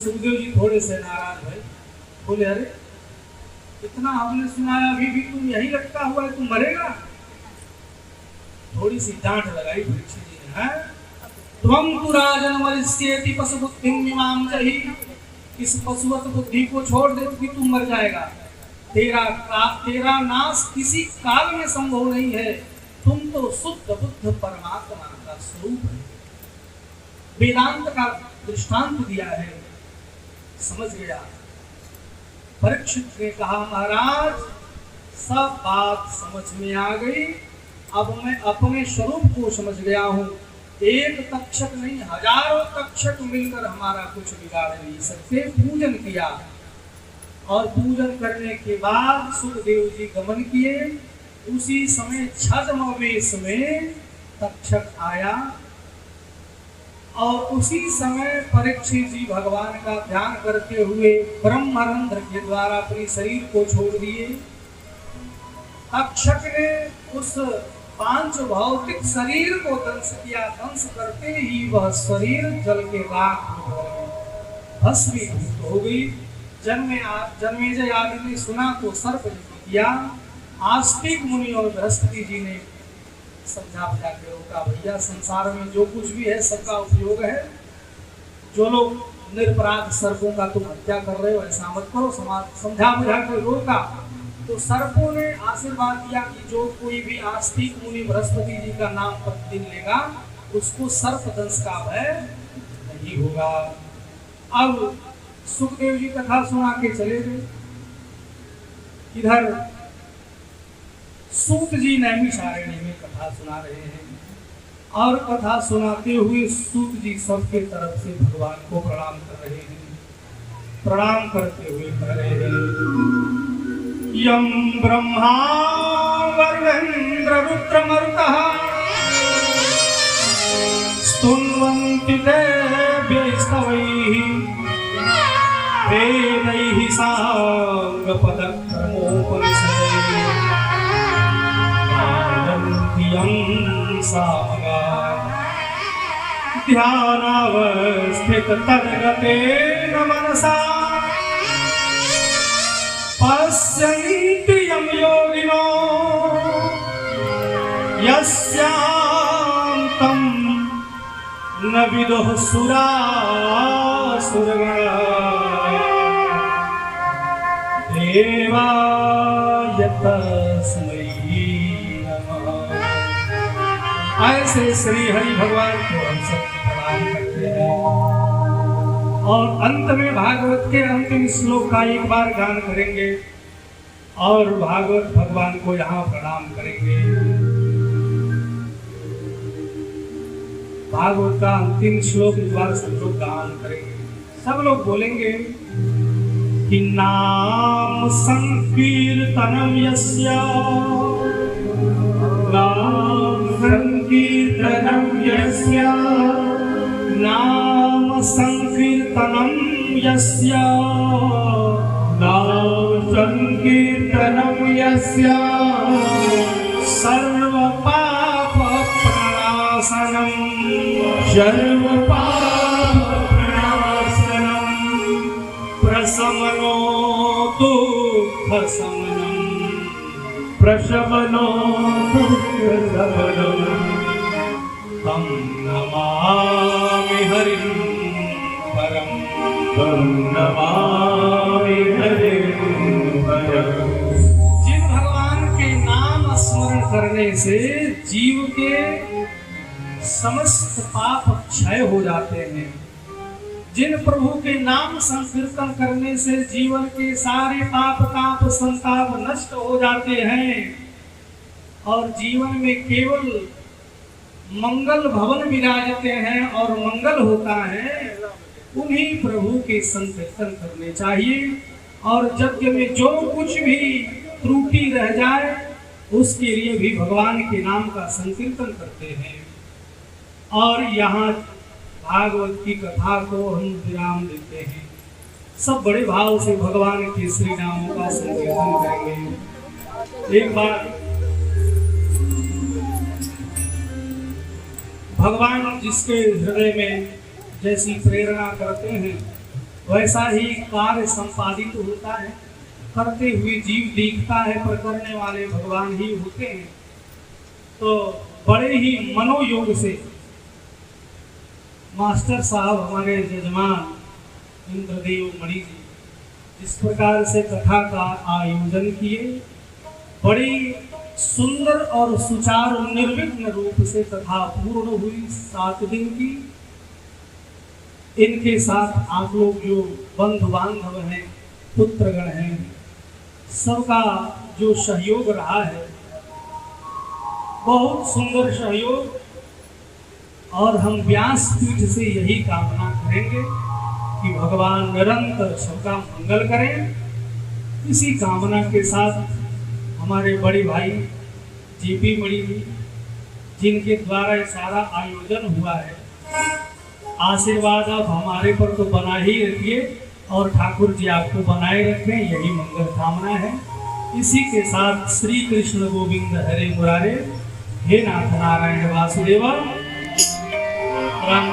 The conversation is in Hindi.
सुखदेव जी थोड़े से नाराज भय, बोले अरे इतना हमने सुनाया अभी भी तुम यही लटका हुआ है, तुम मरेगा? थोड़ी सी डांट लगाई परीक्षित जी ने, है त्वं तु राजन वरिष्येति पशुबुद्धिं मिमां जहि, इस पशुवत बुद्धि को छोड़ दे कि तुम मर जाएगा। तेरा नाश किसी काल में संभव नहीं है, तुम तो शुद्ध बुद्ध परमात्मा का स्वरूप है। वेदांत का दृष्टांत दिया है, समझ गया। परीक्षित ने कहा महाराज सब बात समझ में आ गई, अब मैं अपने स्वरूप को समझ गया हूँ। एक तक्षक नहीं हजारों तक्षक मिलकर हमारा कुछ बिगाड़ नहीं सकते। पूजन किया और पूजन करने के बाद सुखदेव जी गमन किए। उसी समय छद्मवेश में तक्षक आया और उसी समय परीक्षित जी भगवान का ध्यान करते हुए ब्रह्मरंध्र के द्वारा अपने शरीर को छोड़ दिए। तक्षक ने उस पांच भौतिक शरीर को दंश किया। दंश करते ही वह शरीर जल के राख भस्मीभूत हो गई। जन्मेजय आदि ने सुना तो सर्प किया। आस्तिक मुनि और बृहस्पति जी ने समझा बुझा के रोका, भैया संसार में जो कुछ भी है सबका उपयोग है। जो लोग निरपराध सर्पों का तुम हत्या कर रहे हो ऐसा मत करो। समझा बुझा के रोका तो सर्पों ने आशीर्वाद दिया कि जो कोई भी आस्तिक मुनि बृहस्पति जी का नाम प्रतिदिन लेगा उसको सर्प दंश का भय नहीं होगा। अब सुखदेव जी कथा सुना के चले गए। इधर सूत जी नैमिषारण्य में कथा सुना रहे हैं और कथा सुनाते हुए सूत जी सबके तरफ से भगवान को प्रणाम कर रहे हैं। प्रणाम करते हुए कह रहे हैं यम ब्रह्मा वरुणेन्द्र रुद्रमरुतः स्तुन्वन्ति देवैस्तवैः वेदैः साङ्गपदक्रमोपनिषदैः ध्यानावस्थित तद्गतेन मनसा पश्यन्ति यं योगिनो यस्यान्तं न विदुः सुरासुरगणा देवाय तस्मै। ऐसे श्री हरि भगवान को हम सब प्रणाम करते हैं और अंत में भागवत के अंतिम श्लोक का एक बार गान करेंगे और भागवत भगवान को यहाँ प्रणाम करेंगे। भागवत का अंतिम श्लोक इस बार सब लोग गान करेंगे। सब लोग बोलेंगे कि नाम संकीर्तनम यस्य संकीर्तनं यस्य नाम संकीर्तनं यस्य नाम संकीर्तनं यस्य सर्वपाप प्रणाशनं प्रशमनो दुःखशमनं प्रशमनो दुःखशमनं तं नमामि हरिं परं तं नमामि हरिं परं। जिन भगवान के नाम स्मरण करने से जीव के समस्त पाप क्षय हो जाते हैं, जिन प्रभु के नाम संकीर्तन करने से जीवन के सारे पाप ताप संताप नष्ट हो जाते हैं और जीवन में केवल मंगल भवन विराजते हैं और मंगल होता है, उन्हीं प्रभु के संकीर्तन करने चाहिए। और यज्ञ में जो कुछ भी त्रुटि रह जाए उसके लिए भी भगवान के नाम का संकीर्तन करते हैं। और यहाँ भागवत की कथा को हम विराम देते हैं। सब बड़े भाव से भगवान के श्री नामों का संकीर्तन करेंगे। एक बार भगवान जिसके हृदय में जैसी प्रेरणा करते हैं वैसा ही कार्य संपादित होता है। करते हुए जीव दिखता है पर करने वाले भगवान ही होते हैं। तो बड़े ही मनोयोग से मास्टर साहब हमारे जजमान इंद्रदेव मणि जी जिस प्रकार से कथा का आयोजन किए, बड़ी सुंदर और सुचारू निर्विघ्न रूप से कथा पूर्ण हुई 7 दिन की। इनके साथ आप लोग जो बंधु बांधव हैं, पुत्रगण हैं, सबका जो सहयोग रहा है, बहुत सुंदर सहयोग। और हम व्यासपीठ से यही कामना करेंगे कि भगवान निरंतर सबका मंगल करें। इसी कामना के साथ हमारे बड़े भाई जीपी मणि जी जिनके द्वारा ये सारा आयोजन हुआ है, आशीर्वाद आप हमारे पर तो बना ही रखिए और ठाकुर जी आपको बनाए रखें, यही मंगल कामना है। इसी के साथ श्री कृष्ण गोविंद हरे मुरारे, हे नाथ नारायण वासुदेवा। राम